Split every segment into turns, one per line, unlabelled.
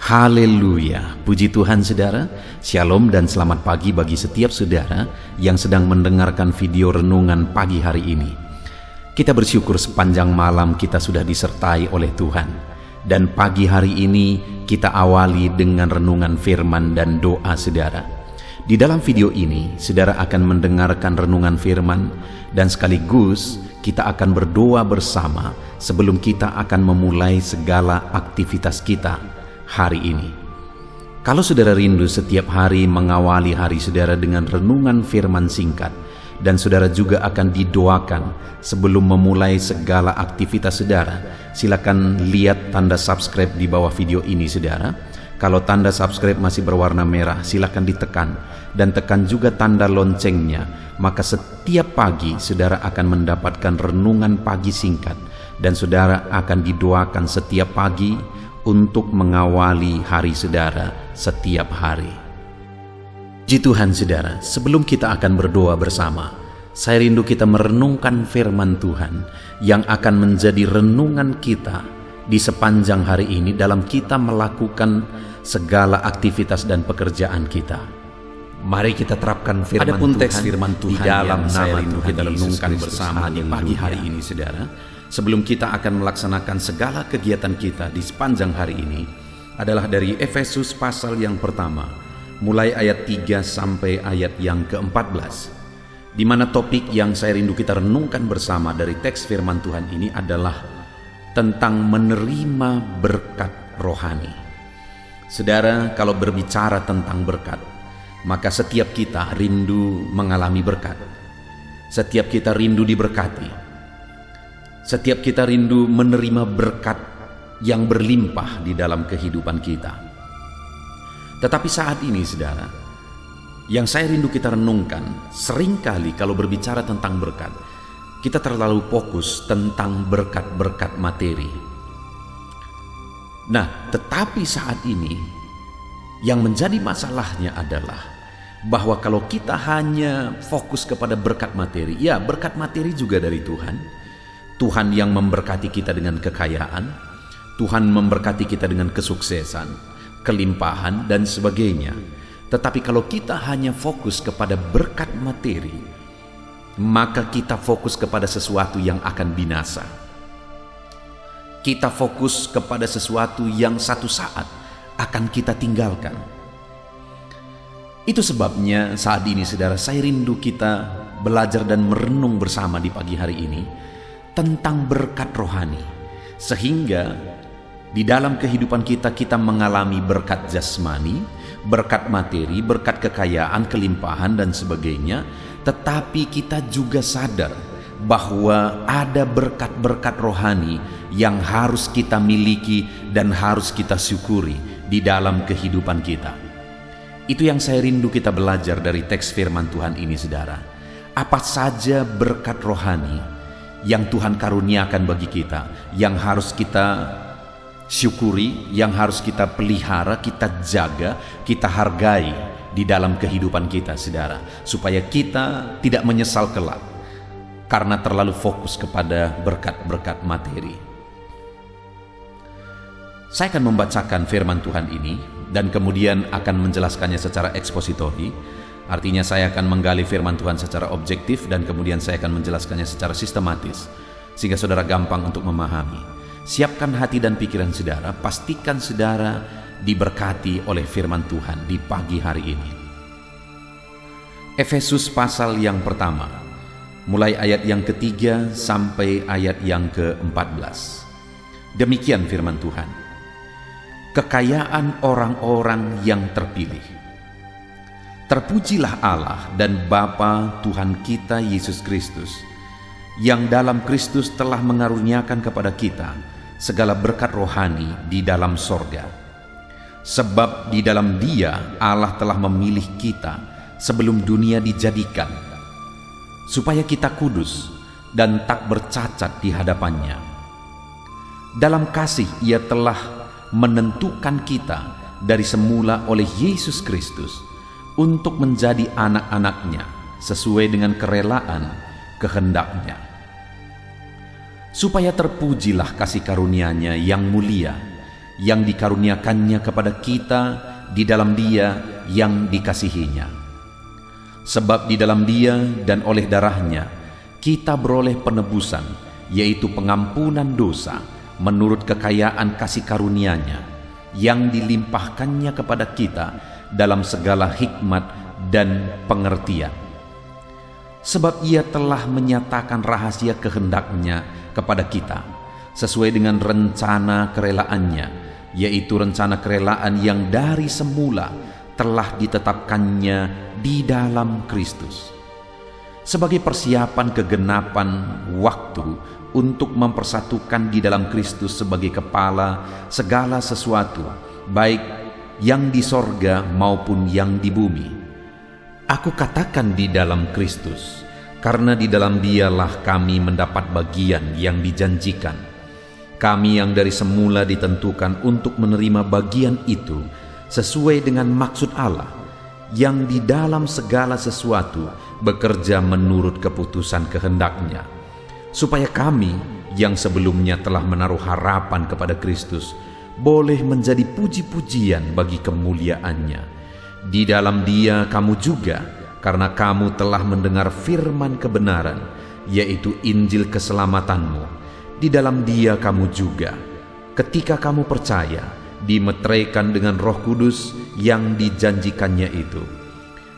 Haleluya, puji Tuhan saudara. Shalom dan selamat pagi bagi setiap saudara yang sedang mendengarkan video renungan pagi hari ini. Kita bersyukur sepanjang malam kita sudah disertai oleh Tuhan. Dan pagi hari ini kita awali dengan renungan firman dan doa saudara. Di dalam video ini saudara akan mendengarkan renungan firman dan sekaligus kita akan berdoa bersama sebelum kita akan memulai segala aktivitas kita hari ini. Kalau saudara rindu setiap hari mengawali hari saudara dengan renungan firman singkat, dan saudara juga akan didoakan sebelum memulai segala aktivitas saudara, silakan lihat tanda subscribe di bawah video ini saudara. Kalau tanda subscribe masih berwarna merah, silakan ditekan dan tekan juga tanda loncengnya. Maka setiap pagi saudara akan mendapatkan renungan pagi singkat, dan saudara akan didoakan setiap pagi untuk mengawali hari saudara setiap hari. Puji Tuhan saudara, sebelum kita akan berdoa bersama, saya rindu kita merenungkan firman Tuhan yang akan menjadi renungan kita di sepanjang hari ini dalam kita melakukan segala aktivitas dan pekerjaan kita. Mari kita terapkan firman Tuhan. Adapun teks firman Tuhan di dalam nama Tuhan kita renungkan bersama di pagi hari ini saudara. Sebelum kita akan melaksanakan segala kegiatan kita di sepanjang hari ini adalah dari Efesus pasal yang pertama, mulai ayat 3 sampai ayat yang ke-14, di mana topik yang saya rindu kita renungkan bersama dari teks firman Tuhan ini adalah tentang menerima berkat rohani. Saudara, kalau berbicara tentang berkat, maka setiap kita rindu mengalami berkat. Setiap kita rindu diberkati. Setiap kita rindu menerima berkat yang berlimpah di dalam kehidupan kita. Tetapi saat ini saudara, yang saya rindu kita renungkan, seringkali kalau berbicara tentang berkat, kita terlalu fokus tentang berkat-berkat materi. Nah, tetapi saat ini yang menjadi masalahnya adalah bahwa kalau kita hanya fokus kepada berkat materi, ya berkat materi juga dari Tuhan. Tuhan yang memberkati kita dengan kekayaan, Tuhan memberkati kita dengan kesuksesan, kelimpahan dan sebagainya. Tetapi kalau kita hanya fokus kepada berkat materi, maka kita fokus kepada sesuatu yang akan binasa. Kita fokus kepada sesuatu yang satu saat akan kita tinggalkan. Itu sebabnya saat ini saudara, saya rindu kita belajar dan merenung bersama di pagi hari ini tentang berkat rohani, sehingga di dalam kehidupan kita mengalami berkat jasmani, berkat materi, berkat kekayaan, kelimpahan dan sebagainya. Tetapi kita juga sadar bahwa ada berkat-berkat rohani yang harus kita miliki dan harus kita syukuri di dalam kehidupan kita. Itu yang saya rindu kita belajar dari teks firman Tuhan ini saudara. Apa saja berkat rohani yang Tuhan karuniakan bagi kita, yang harus kita syukuri, yang harus kita pelihara, kita jaga, kita hargai di dalam kehidupan kita saudara, supaya kita tidak menyesal kelak karena terlalu fokus kepada berkat-berkat materi. Saya akan membacakan firman Tuhan ini dan kemudian akan menjelaskannya secara ekspositori. Artinya saya akan menggali firman Tuhan secara objektif dan kemudian saya akan menjelaskannya secara sistematis, sehingga saudara gampang untuk memahami. Siapkan hati dan pikiran saudara, pastikan saudara diberkati oleh firman Tuhan di pagi hari ini. Efesus pasal yang pertama, mulai ayat yang ketiga sampai ayat yang ke-14. Demikian firman Tuhan. Kekayaan orang-orang yang terpilih. Terpujilah Allah dan Bapa Tuhan kita Yesus Kristus, yang dalam Kristus telah mengaruniakan kepada kita segala berkat rohani di dalam sorga. Sebab di dalam Dia Allah telah memilih kita sebelum dunia dijadikan, supaya kita kudus dan tak bercacat di hadapannya. Dalam kasih Ia telah menentukan kita dari semula oleh Yesus Kristus untuk menjadi anak-anaknya sesuai dengan kerelaan kehendak-Nya, supaya terpujilah kasih karunia-Nya yang mulia yang dikaruniakannya kepada kita di dalam Dia yang dikasihinya. Sebab di dalam Dia dan oleh darahnya kita beroleh penebusan, yaitu pengampunan dosa menurut kekayaan kasih karunia-Nya yang dilimpahkannya kepada kita dalam segala hikmat dan pengertian. Sebab Ia telah menyatakan rahasia kehendak-Nya kepada kita sesuai dengan rencana kerelaannya, yaitu rencana kerelaan yang dari semula telah ditetapkannya di dalam Kristus, sebagai persiapan kegenapan waktu untuk mempersatukan di dalam Kristus sebagai kepala segala sesuatu, baik yang di sorga maupun yang di bumi. Aku katakan di dalam Kristus, karena di dalam Dialah kami mendapat bagian yang dijanjikan. Kami yang dari semula ditentukan untuk menerima bagian itu sesuai dengan maksud Allah, yang di dalam segala sesuatu bekerja menurut keputusan kehendak-Nya, supaya kami yang sebelumnya telah menaruh harapan kepada Kristus boleh menjadi puji-pujian bagi kemuliaan-Nya. Di dalam Dia kamu juga, karena kamu telah mendengar firman kebenaran, yaitu Injil keselamatanmu. Di dalam Dia kamu juga, ketika kamu percaya, dimeteraikan dengan Roh Kudus yang dijanjikannya itu.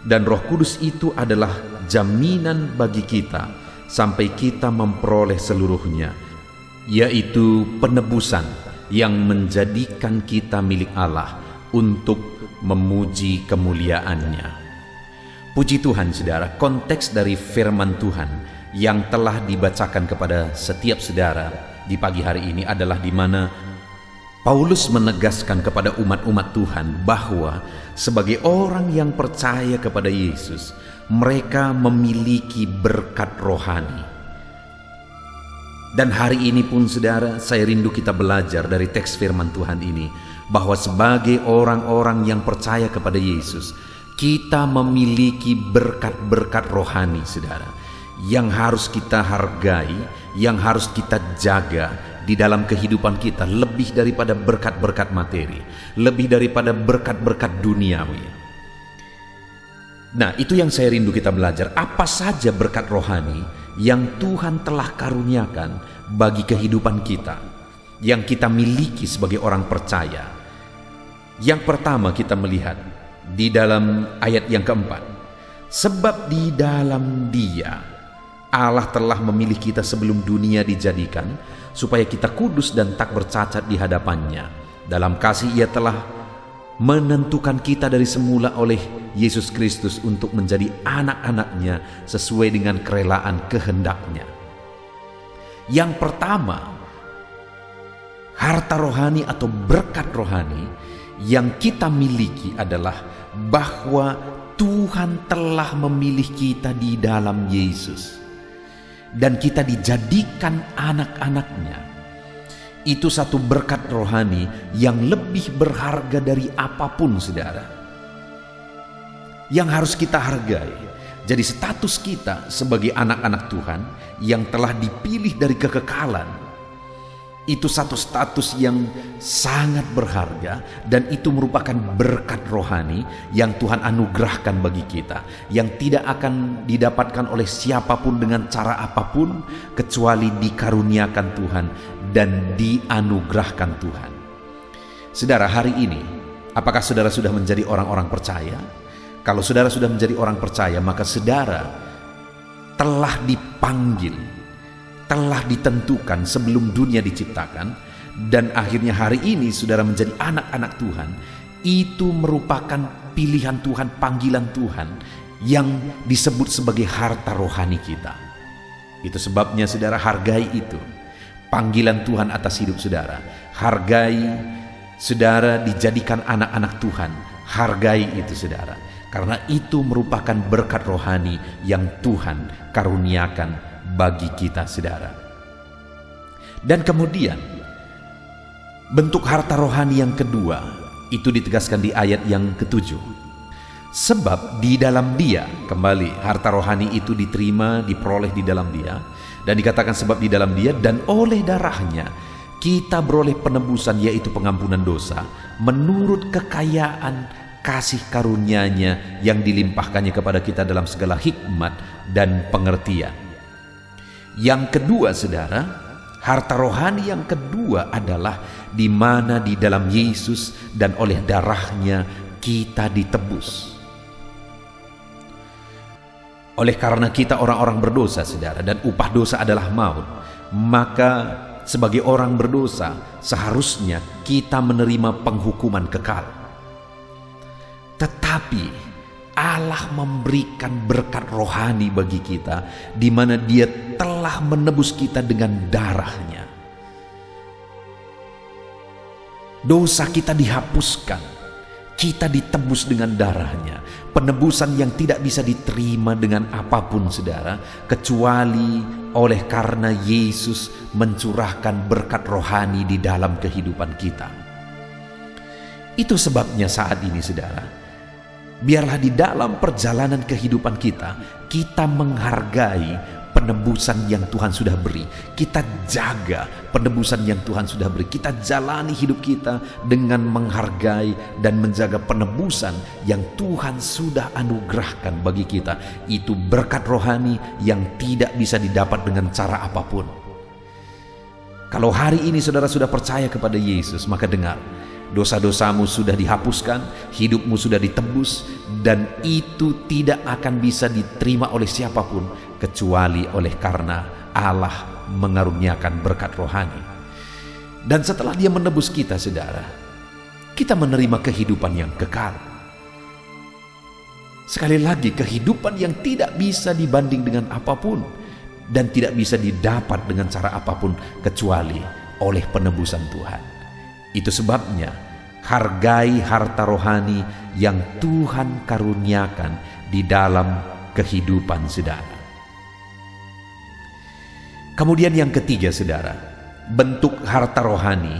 Dan Roh Kudus itu adalah jaminan bagi kita sampai kita memperoleh seluruhnya, yaitu penebusan yang menjadikan kita milik Allah untuk memuji kemuliaan-Nya. Puji Tuhan, saudara, konteks dari firman Tuhan yang telah dibacakan kepada setiap saudara di pagi hari ini adalah di mana Paulus menegaskan kepada umat-umat Tuhan bahwa sebagai orang yang percaya kepada Yesus, mereka memiliki berkat rohani. Dan hari ini pun, saudara, saya rindu kita belajar dari teks firman Tuhan ini bahwa sebagai orang-orang yang percaya kepada Yesus, kita memiliki berkat-berkat rohani, saudara, yang harus kita hargai, yang harus kita jaga di dalam kehidupan kita, lebih daripada berkat-berkat materi, lebih daripada berkat-berkat duniawi. Nah, itu yang saya rindu kita belajar. Apa saja berkat rohani yang Tuhan telah karuniakan bagi kehidupan kita, yang kita miliki sebagai orang percaya. Yang pertama kita melihat di dalam ayat yang keempat, sebab di dalam Dia Allah telah memilih kita sebelum dunia dijadikan, supaya kita kudus dan tak bercacat di hadapan-Nya. Dalam kasih Ia telah menentukan kita dari semula oleh Yesus Kristus untuk menjadi anak-anak-Nya sesuai dengan kerelaan kehendak-Nya. Yang pertama, harta rohani atau berkat rohani yang kita miliki adalah bahwa Tuhan telah memilih kita di dalam Yesus, dan kita dijadikan anak-anak-Nya. Itu satu berkat rohani yang lebih berharga dari apapun, saudara, yang harus kita hargai. Jadi status kita sebagai anak-anak Tuhan yang telah dipilih dari kekekalan, itu satu status yang sangat berharga, dan itu merupakan berkat rohani yang Tuhan anugerahkan bagi kita, yang tidak akan didapatkan oleh siapapun dengan cara apapun kecuali dikaruniakan Tuhan dan dianugerahkan Tuhan. Saudara, hari ini apakah saudara sudah menjadi orang-orang percaya? Kalau saudara sudah menjadi orang percaya, maka saudara telah dipanggil, telah ditentukan sebelum dunia diciptakan, dan akhirnya hari ini saudara menjadi anak-anak Tuhan. Itu merupakan pilihan Tuhan, panggilan Tuhan yang disebut sebagai harta rohani kita. Itu sebabnya saudara hargai itu, panggilan Tuhan atas hidup saudara. Hargai saudara dijadikan anak-anak Tuhan, hargai itu saudara, karena itu merupakan berkat rohani yang Tuhan karuniakan bagi kita, saudara. Dan kemudian bentuk harta rohani yang kedua itu ditegaskan di ayat yang ke-7. Sebab di dalam Dia, kembali harta rohani itu diterima, diperoleh di dalam Dia, dan dikatakan sebab di dalam Dia dan oleh darahnya kita beroleh penebusan, yaitu pengampunan dosa, menurut kekayaan kasih karunia-Nya yang dilimpahkannya kepada kita dalam segala hikmat dan pengertian. Yang kedua, saudara, harta rohani yang kedua adalah di mana di dalam Yesus dan oleh darah-Nya kita ditebus. Oleh karena kita orang-orang berdosa, saudara, dan upah dosa adalah maut, maka sebagai orang berdosa seharusnya kita menerima penghukuman kekal. Tetapi Allah memberikan berkat rohani bagi kita, di mana Dia telah menebus kita dengan darah-Nya. Dosa kita dihapuskan, kita ditebus dengan darah-Nya. Penebusan yang tidak bisa diterima dengan apapun, saudara, kecuali oleh karena Yesus mencurahkan berkat rohani di dalam kehidupan kita. Itu sebabnya saat ini, saudara, biarlah di dalam perjalanan kehidupan kita menghargai penebusan yang Tuhan sudah beri. Kita jaga penebusan yang Tuhan sudah beri. Kita jalani hidup kita dengan menghargai dan menjaga penebusan yang Tuhan sudah anugerahkan bagi kita. Itu berkat rohani yang tidak bisa didapat dengan cara apapun. Kalau hari ini saudara sudah percaya kepada Yesus, maka dengar, dosa-dosamu sudah dihapuskan, hidupmu sudah ditebus, dan itu tidak akan bisa diterima oleh siapapun kecuali oleh karena Allah mengaruniakan berkat rohani. Dan setelah Dia menebus kita, saudara, kita menerima kehidupan yang kekal. Sekali lagi, kehidupan yang tidak bisa dibanding dengan apapun dan tidak bisa didapat dengan cara apapun kecuali oleh penebusan Tuhan. Itu sebabnya hargai harta rohani yang Tuhan karuniakan di dalam kehidupan saudara. Kemudian yang ketiga, saudara, bentuk harta rohani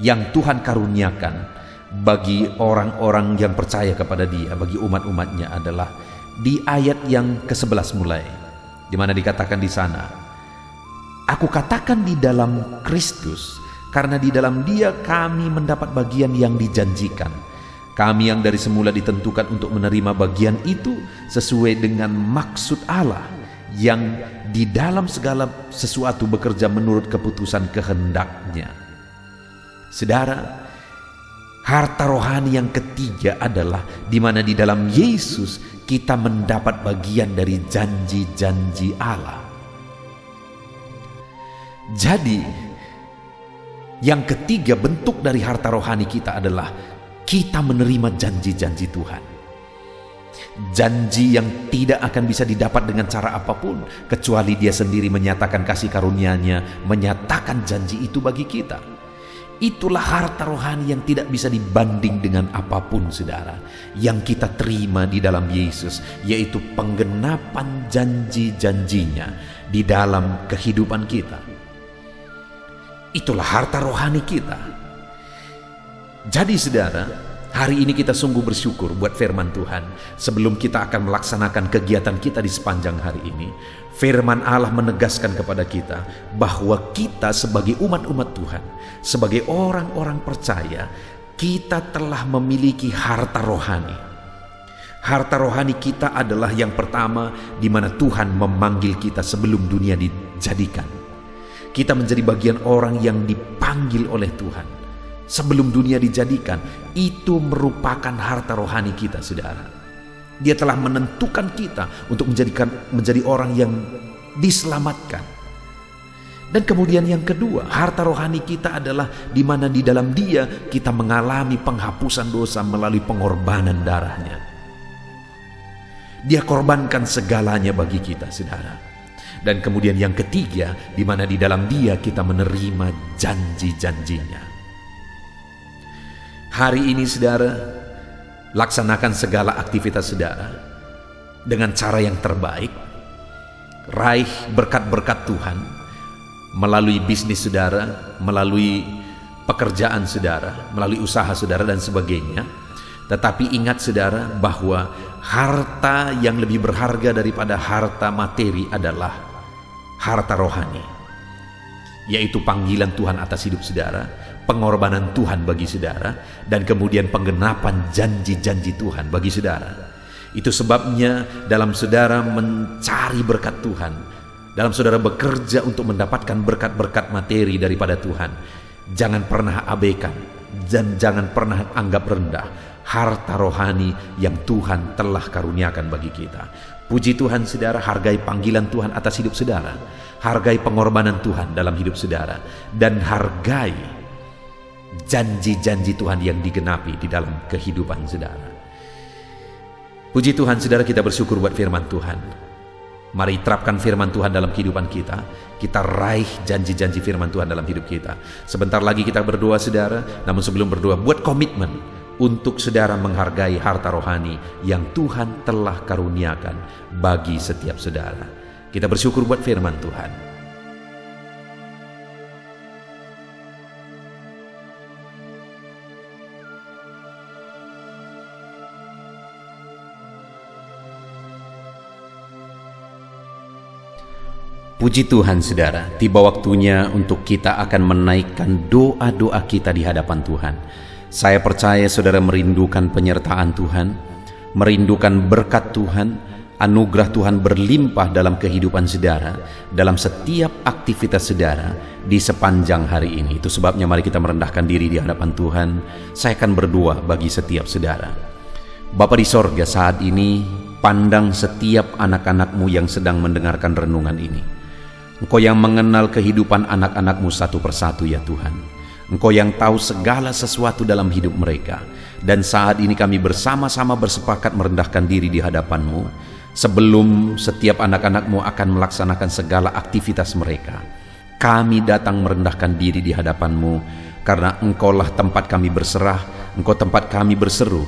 yang Tuhan karuniakan bagi orang-orang yang percaya kepada Dia, bagi umat-umatnya adalah di ayat yang ke-11 mulai, di mana dikatakan di sana, "Aku katakan di dalam Kristus, karena di dalam Dia kami mendapat bagian yang dijanjikan. Kami yang dari semula ditentukan untuk menerima bagian itu sesuai dengan maksud Allah, yang di dalam segala sesuatu bekerja menurut keputusan kehendak-Nya." Saudara, harta rohani yang ketiga adalah di mana di dalam Yesus kita mendapat bagian dari janji-janji Allah. Jadi, yang ketiga bentuk dari harta rohani kita adalah kita menerima janji-janji Tuhan. Janji yang tidak akan bisa didapat dengan cara apapun kecuali Dia sendiri menyatakan kasih karunia-Nya, menyatakan janji itu bagi kita. Itulah harta rohani yang tidak bisa dibanding dengan apapun, saudara, yang kita terima di dalam Yesus, yaitu penggenapan janji-janjinya di dalam kehidupan kita. Itulah harta rohani kita. Jadi, saudara, hari ini kita sungguh bersyukur buat firman Tuhan. Sebelum kita akan melaksanakan kegiatan kita di sepanjang hari ini, firman Allah menegaskan kepada kita bahwa kita sebagai umat-umat Tuhan, sebagai orang-orang percaya, kita telah memiliki harta rohani. Harta rohani kita adalah yang pertama, di mana Tuhan memanggil kita sebelum dunia dijadikan. Kita menjadi bagian orang yang dipanggil oleh Tuhan sebelum dunia dijadikan. Itu merupakan harta rohani kita, saudara. Dia telah menentukan kita untuk menjadi orang yang diselamatkan. Dan kemudian yang kedua, harta rohani kita adalah di mana di dalam Dia kita mengalami penghapusan dosa melalui pengorbanan darah-Nya. Dia korbankan segalanya bagi kita, saudara. Dan kemudian yang ketiga, di mana di dalam Dia kita menerima janji-janjinya. Hari ini, saudara, laksanakan segala aktivitas saudara dengan cara yang terbaik. Raih berkat-berkat Tuhan melalui bisnis saudara, melalui pekerjaan saudara, melalui usaha saudara dan sebagainya. Tetapi ingat, saudara, bahwa harta yang lebih berharga daripada harta materi adalah harta rohani. yaitu panggilan Tuhan atas hidup saudara, pengorbanan Tuhan bagi saudara, dan kemudian penggenapan janji-janji Tuhan bagi saudara. Itu sebabnya dalam saudara mencari berkat Tuhan, dalam saudara bekerja untuk mendapatkan berkat-berkat materi daripada Tuhan, jangan pernah abaikan dan jangan pernah anggap rendah harta rohani yang Tuhan telah karuniakan bagi kita. Puji Tuhan saudara, hargai panggilan Tuhan atas hidup saudara, hargai pengorbanan Tuhan dalam hidup saudara, dan hargai janji-janji Tuhan yang digenapi di dalam kehidupan saudara. Puji Tuhan saudara, kita bersyukur buat firman Tuhan. Mari terapkan firman Tuhan dalam kehidupan kita. Kita raih janji-janji firman Tuhan dalam hidup kita. Sebentar lagi kita berdoa saudara, namun sebelum berdoa, buat komitmen untuk saudara menghargai harta rohani yang Tuhan telah karuniakan bagi setiap saudara. Kita bersyukur buat firman Tuhan. Puji Tuhan saudara, tiba waktunya untuk kita akan menaikkan doa-doa kita di hadapan Tuhan. Saya percaya saudara merindukan penyertaan Tuhan, merindukan berkat Tuhan, anugerah Tuhan berlimpah dalam kehidupan saudara, dalam setiap aktivitas saudara di sepanjang hari ini. Itu sebabnya mari kita merendahkan diri di hadapan Tuhan. Saya akan berdoa bagi setiap saudara. Bapa di sorga, saat ini pandang setiap anak-anak-Mu yang sedang mendengarkan renungan ini. Engkau yang mengenal kehidupan anak-anak-Mu satu persatu ya Tuhan. Engkau yang tahu segala sesuatu dalam hidup mereka. Dan saat ini kami bersama-sama bersepakat merendahkan diri di hadapan-Mu. Sebelum setiap anak-anak-Mu akan melaksanakan segala aktivitas mereka, kami datang merendahkan diri di hadapan-Mu. Karena Engkaulah tempat kami berserah, Engkau tempat kami berseru.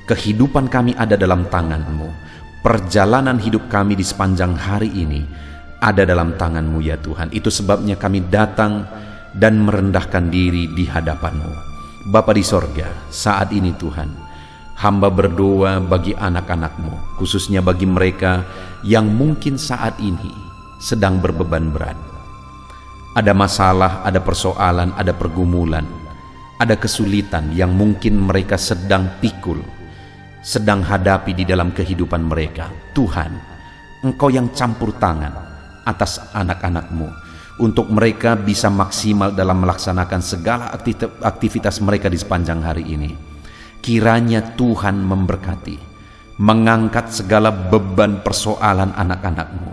Kehidupan kami ada dalam tangan-Mu. Perjalanan hidup kami di sepanjang hari ini ada dalam tangan-Mu ya Tuhan. Itu sebabnya kami datang dan merendahkan diri di hadapan-Mu. Bapa di sorga, saat ini Tuhan, hamba berdoa bagi anak-anak-Mu, khususnya bagi mereka yang mungkin saat ini sedang berbeban berat. Ada masalah, ada persoalan, ada pergumulan, ada kesulitan yang mungkin mereka sedang pikul, sedang hadapi di dalam kehidupan mereka. Tuhan, Engkau yang campur tangan atas anak-anak-Mu, untuk mereka bisa maksimal dalam melaksanakan segala aktivitas mereka di sepanjang hari ini. Kiranya Tuhan memberkati, mengangkat segala beban persoalan anak-anak-Mu,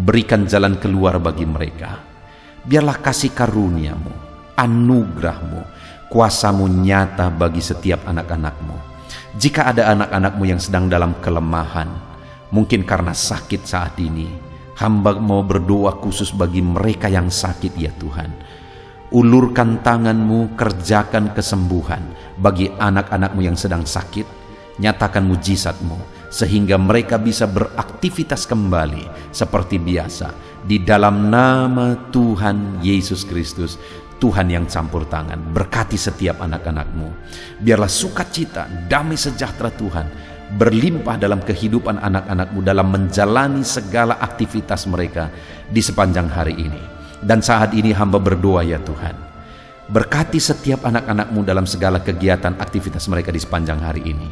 berikan jalan keluar bagi mereka. Biarlah kasih karunia-Mu, anugerah-Mu, kuasa-Mu nyata bagi setiap anak-anak-Mu. Jika ada anak-anak-Mu yang sedang dalam kelemahan, mungkin karena sakit saat ini, hamba mau berdoa khusus bagi mereka yang sakit ya Tuhan. Ulurkan tangan-Mu, kerjakan kesembuhan bagi anak-anak-Mu yang sedang sakit. Nyatakan mujizat-Mu sehingga mereka bisa beraktivitas kembali seperti biasa. Di dalam nama Tuhan Yesus Kristus, Tuhan yang campur tangan, berkati setiap anak-anak-Mu. Biarlah sukacita, damai sejahtera Tuhan berlimpah dalam kehidupan anak-anak-Mu dalam menjalani segala aktivitas mereka di sepanjang hari ini. Dan saat ini hamba berdoa ya Tuhan, berkati setiap anak-anak-Mu dalam segala kegiatan aktivitas mereka di sepanjang hari ini.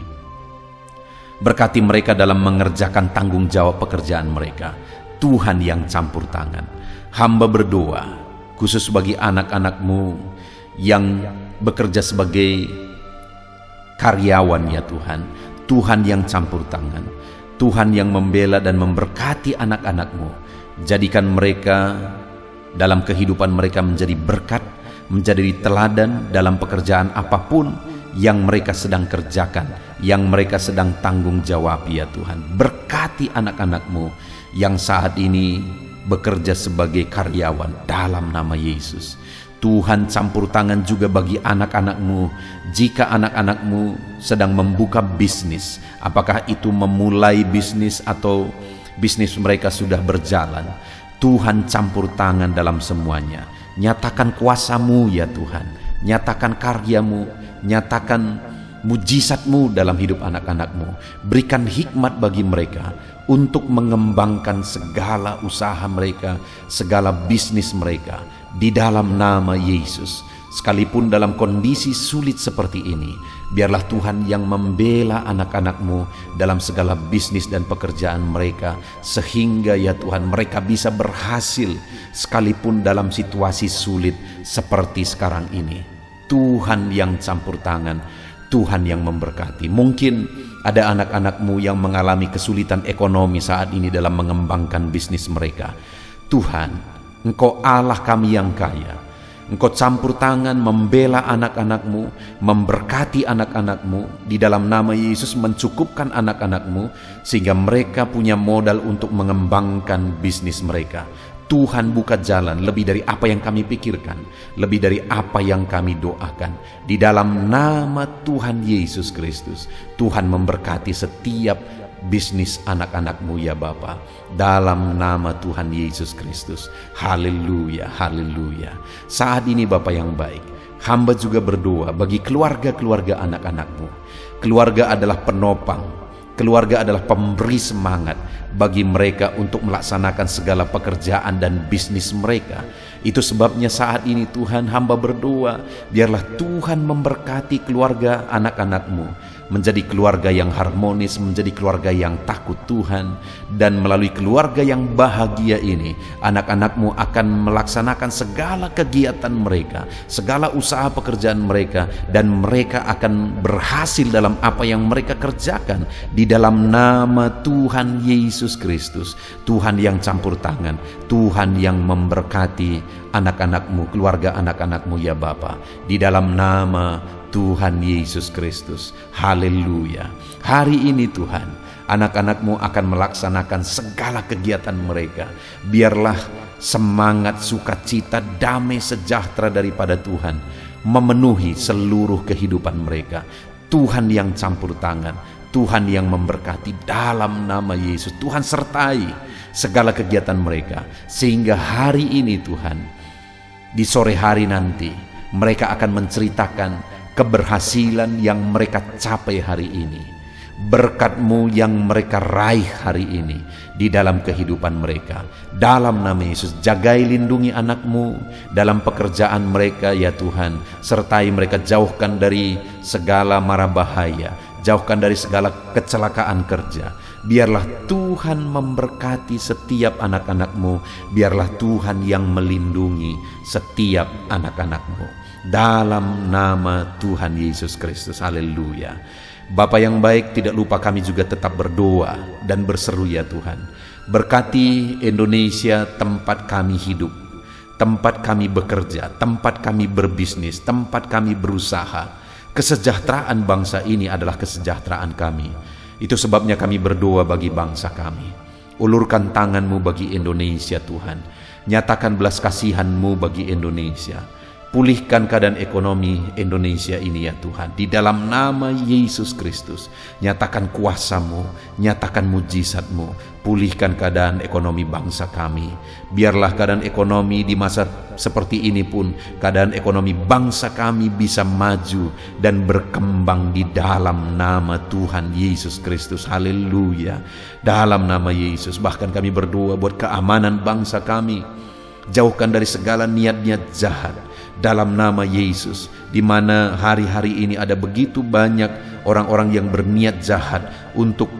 Berkati mereka dalam mengerjakan tanggung jawab pekerjaan mereka. Tuhan yang campur tangan, hamba berdoa khusus bagi anak-anak-Mu yang bekerja sebagai karyawan ya Tuhan. Tuhan yang campur tangan, Tuhan yang membela dan memberkati anak-anak-Mu. Jadikan mereka dalam kehidupan mereka menjadi berkat, menjadi teladan dalam pekerjaan apapun yang mereka sedang kerjakan, yang mereka sedang tanggung jawab ya Tuhan. Berkati anak-anak-Mu yang saat ini bekerja sebagai karyawan dalam nama Yesus. Tuhan campur tangan juga bagi anak-anak-Mu. Jika anak-anak-Mu sedang membuka bisnis, apakah itu memulai bisnis atau bisnis mereka sudah berjalan, Tuhan campur tangan dalam semuanya. Nyatakan kuasa-Mu ya Tuhan, nyatakan karya-Mu, nyatakan mujizat-Mu dalam hidup anak-anak-Mu. Berikan hikmat bagi mereka untuk mengembangkan segala usaha mereka, segala bisnis mereka, di dalam nama Yesus. Sekalipun dalam kondisi sulit seperti ini, biarlah Tuhan yang membela anak-anak-Mu dalam segala bisnis dan pekerjaan mereka, sehingga ya Tuhan mereka bisa berhasil sekalipun dalam situasi sulit seperti sekarang ini. Tuhan yang campur tangan, Tuhan yang memberkati. Mungkin ada anak-anak-Mu yang mengalami kesulitan ekonomi saat ini dalam mengembangkan bisnis mereka. Tuhan, Engkau Allah kami yang kaya. Engkau campur tangan membela anak-anak-Mu, memberkati anak-anak-Mu, di dalam nama Yesus mencukupkan anak-anak-Mu, sehingga mereka punya modal untuk mengembangkan bisnis mereka. Tuhan buka jalan lebih dari apa yang kami pikirkan, lebih dari apa yang kami doakan. Di dalam nama Tuhan Yesus Kristus, Tuhan memberkati setiap bisnis anak-anak-Mu ya Bapa, dalam nama Tuhan Yesus Kristus. Haleluya, haleluya. Saat ini Bapa yang baik, hamba juga berdoa bagi keluarga-keluarga anak-anak-Mu. Keluarga adalah penopang, keluarga adalah pemberi semangat bagi mereka untuk melaksanakan segala pekerjaan dan bisnis mereka. Itu sebabnya saat ini Tuhan, hamba berdoa, biarlah Tuhan memberkati keluarga anak-anak-Mu menjadi keluarga yang harmonis, menjadi keluarga yang takut Tuhan. Dan melalui keluarga yang bahagia ini, anak-anak-Mu akan melaksanakan segala kegiatan mereka, segala usaha pekerjaan mereka, dan mereka akan berhasil dalam apa yang mereka kerjakan di dalam nama Tuhan Yesus Kristus. Tuhan yang campur tangan, Tuhan yang memberkati anak-anak-Mu, keluarga anak-anak-Mu ya Bapa, di dalam nama Tuhan Yesus Kristus. Haleluya. Hari ini Tuhan, anak-anak-Mu akan melaksanakan segala kegiatan mereka. Biarlah semangat, sukacita, damai, sejahtera daripada Tuhan memenuhi seluruh kehidupan mereka. Tuhan yang campur tangan, Tuhan yang memberkati dalam nama Yesus. Tuhan sertai segala kegiatan mereka, sehingga hari ini Tuhan, di sore hari nanti mereka akan menceritakan keberhasilan yang mereka capai hari ini, berkat-Mu yang mereka raih hari ini di dalam kehidupan mereka. Dalam nama Yesus, jagai lindungi anak-Mu dalam pekerjaan mereka ya Tuhan, sertai mereka, jauhkan dari segala mara bahaya, jauhkan dari segala kecelakaan kerja. Biarlah Tuhan memberkati setiap anak-anak-Mu, biarlah Tuhan yang melindungi setiap anak-anak-Mu, dalam nama Tuhan Yesus Kristus. Haleluya. Bapa yang baik, tidak lupa kami juga tetap berdoa dan berseru ya Tuhan, berkati Indonesia, tempat kami hidup, tempat kami bekerja, tempat kami berbisnis, tempat kami berusaha. Kesejahteraan bangsa ini adalah kesejahteraan kami. Itu sebabnya kami berdoa bagi bangsa kami. Ulurkan tangan-Mu bagi Indonesia Tuhan. Nyatakan belas kasihan-Mu bagi Indonesia. Pulihkan keadaan ekonomi Indonesia ini ya Tuhan, di dalam nama Yesus Kristus. Nyatakan kuasa-Mu, nyatakan mujizat-Mu. Pulihkan keadaan ekonomi bangsa kami. Biarlah keadaan ekonomi di masa seperti ini pun, keadaan ekonomi bangsa kami bisa maju dan berkembang di dalam nama Tuhan Yesus Kristus. Haleluya. Dalam nama Yesus, bahkan kami berdoa buat keamanan bangsa kami. Jauhkan dari segala niat-niat jahat dalam nama Yesus, di mana hari-hari ini ada begitu banyak orang-orang yang berniat jahat untuk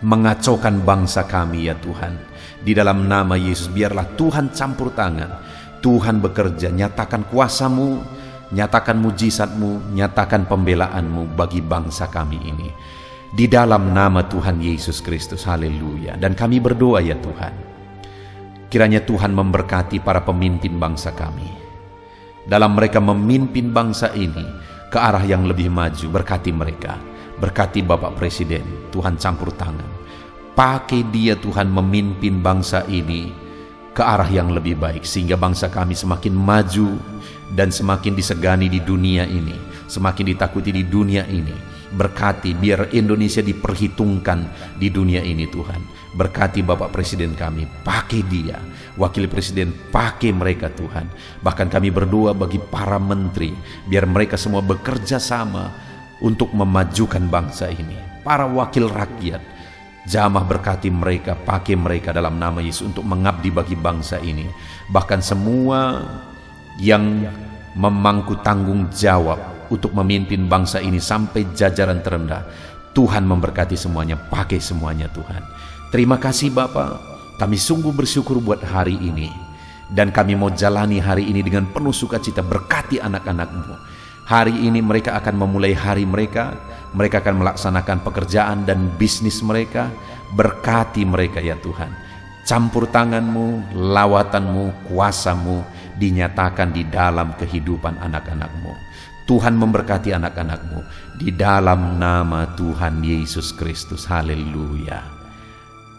mengacaukan bangsa kami ya Tuhan. Di dalam nama Yesus, biarlah Tuhan campur tangan, Tuhan bekerja, nyatakan kuasa-Mu, nyatakan mujizat-Mu, nyatakan pembelaan-Mu bagi bangsa kami ini, di dalam nama Tuhan Yesus Kristus. Haleluya. Dan kami berdoa ya Tuhan, kiranya Tuhan memberkati para pemimpin bangsa kami, dalam mereka memimpin bangsa ini ke arah yang lebih maju. Berkati mereka, berkati Bapak Presiden, Tuhan campur tangan, pakai dia Tuhan memimpin bangsa ini ke arah yang lebih baik, sehingga bangsa kami semakin maju dan semakin disegani di dunia ini, semakin ditakuti di dunia ini. Berkati, biar Indonesia diperhitungkan di dunia ini Tuhan. Berkati Bapak Presiden kami, pakai dia, Wakil Presiden, pakai mereka Tuhan. Bahkan kami berdoa bagi para menteri, biar mereka semua bekerja sama untuk memajukan bangsa ini. Para wakil rakyat, jamah berkati mereka, pakai mereka dalam nama Yesus untuk mengabdi bagi bangsa ini. Bahkan semua yang memangku tanggung jawab untuk memimpin bangsa ini sampai jajaran terendah, Tuhan memberkati semuanya, pakai semuanya Tuhan. Terima kasih Bapa, kami sungguh bersyukur buat hari ini. Dan kami mau jalani hari ini dengan penuh sukacita. Berkati anak-anak-Mu. Hari ini mereka akan memulai hari mereka. Mereka akan melaksanakan pekerjaan dan bisnis mereka. Berkati mereka ya Tuhan. Campur tangan-Mu, lawatan-Mu, kuasa-Mu dinyatakan di dalam kehidupan anak-anak-Mu. Tuhan memberkati anak-anak-Mu di dalam nama Tuhan Yesus Kristus. Haleluya.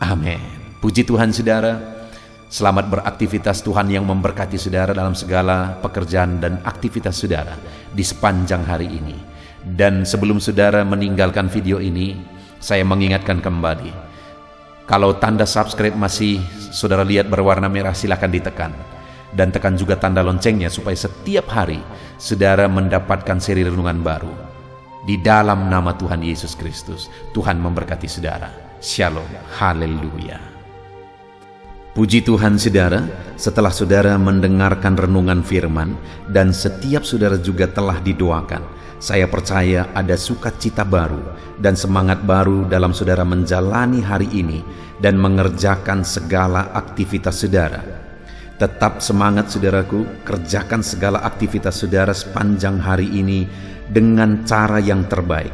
Amin. Puji Tuhan saudara. Selamat beraktivitas. Tuhan yang memberkati saudara dalam segala pekerjaan dan aktivitas saudara di sepanjang hari ini. Dan sebelum saudara meninggalkan video ini, saya mengingatkan kembali, kalau tanda subscribe masih saudara lihat berwarna merah, silakan ditekan. Dan tekan juga tanda loncengnya supaya setiap hari saudara mendapatkan seri renungan baru. Di dalam nama Tuhan Yesus Kristus, Tuhan memberkati saudara. Shalom. Haleluya. Puji Tuhan saudara, setelah saudara mendengarkan renungan firman dan setiap saudara juga telah didoakan, saya percaya ada sukacita baru dan semangat baru dalam saudara menjalani hari ini dan mengerjakan segala aktivitas saudara. Tetap semangat saudaraku, kerjakan segala aktivitas saudara sepanjang hari ini dengan cara yang terbaik.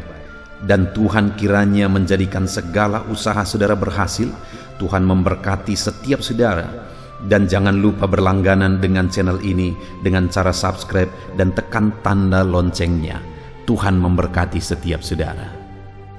Dan Tuhan kiranya menjadikan segala usaha saudara berhasil. Tuhan memberkati setiap saudara. Dan jangan lupa berlangganan dengan channel ini dengan cara subscribe dan tekan tanda loncengnya. Tuhan memberkati setiap saudara.